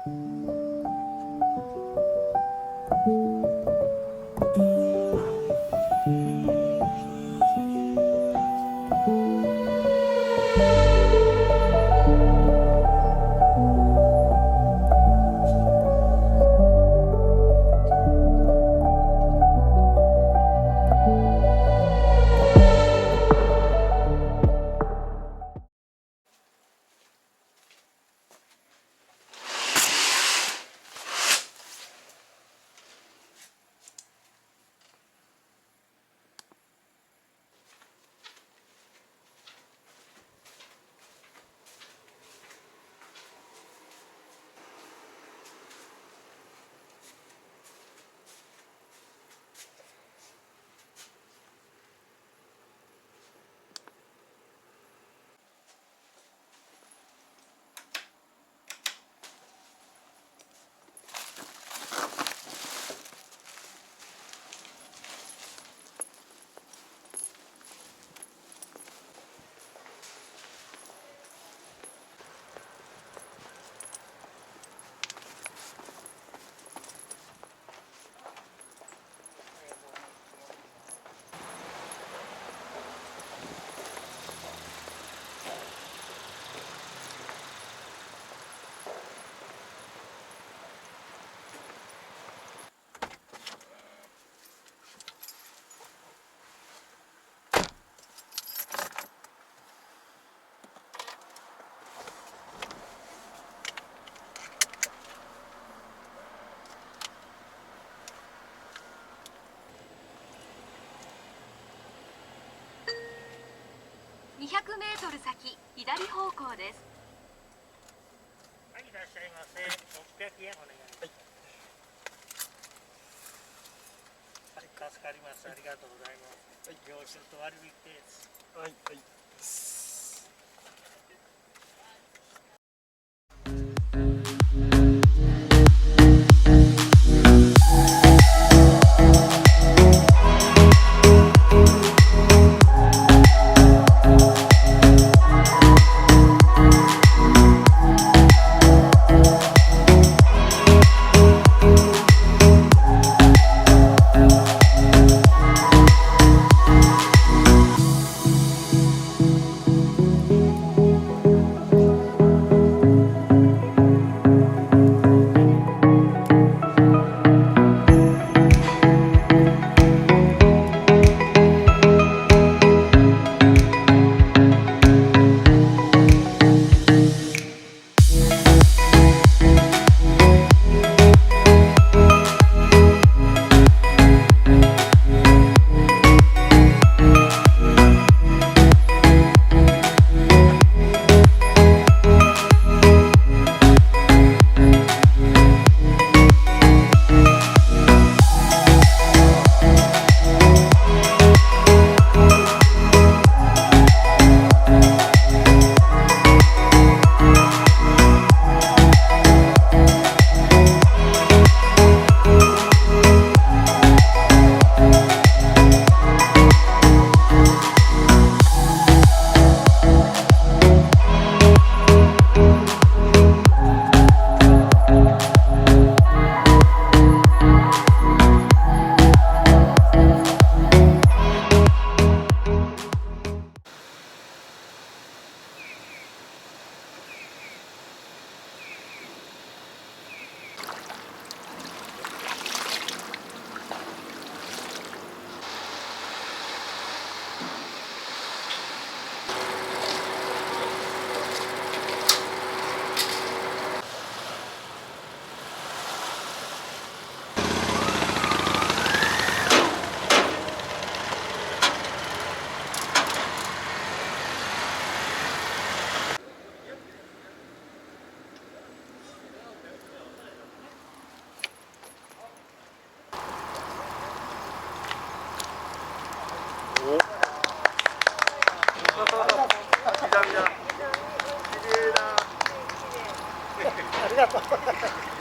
200メートル先、左方向です。はい、いらっしゃいませ。600円お願いします。はい、助かります。ありがとうございます。はい、領収と割引です。はいはい。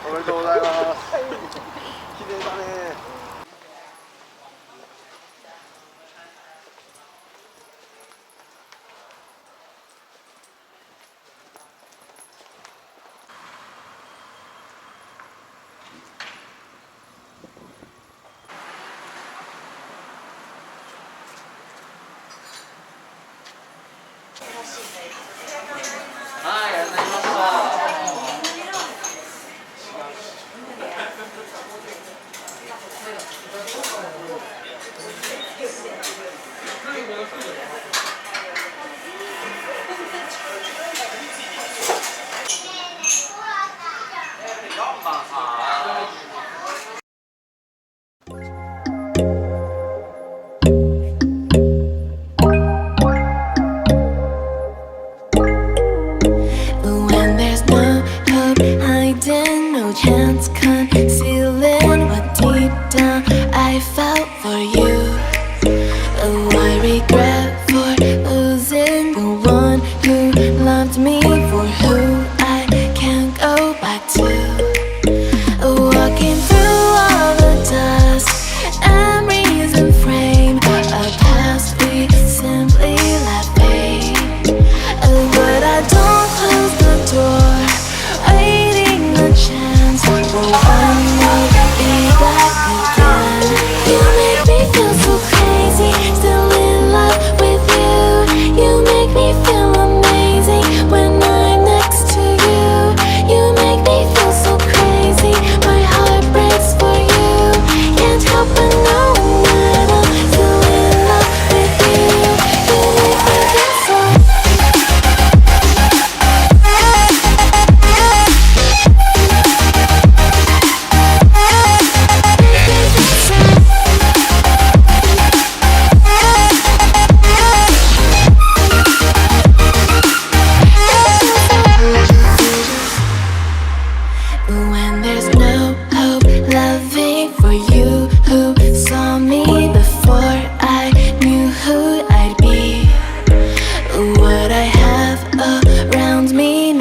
おめでとうございます。綺麗だね。はい、ありがとうございました4番さん。No chance concealing what deep down I felt for you. Oh, I regret for losing the one who loved me, for who I can't go back to. Walking through all the dust, memories and frame a past we simply let fade. But I don't close the door, waiting a chance for one will be back again. You make me feel so crazy, still in love with you. You make me feel amazing when I'm next to you. You make me feel so crazy, my heart breaks for you. Can't help but knowing that I'm still in love with you. You make me feel so. When there's no hope loving for you who saw me before I knew who I'd be. What I have around me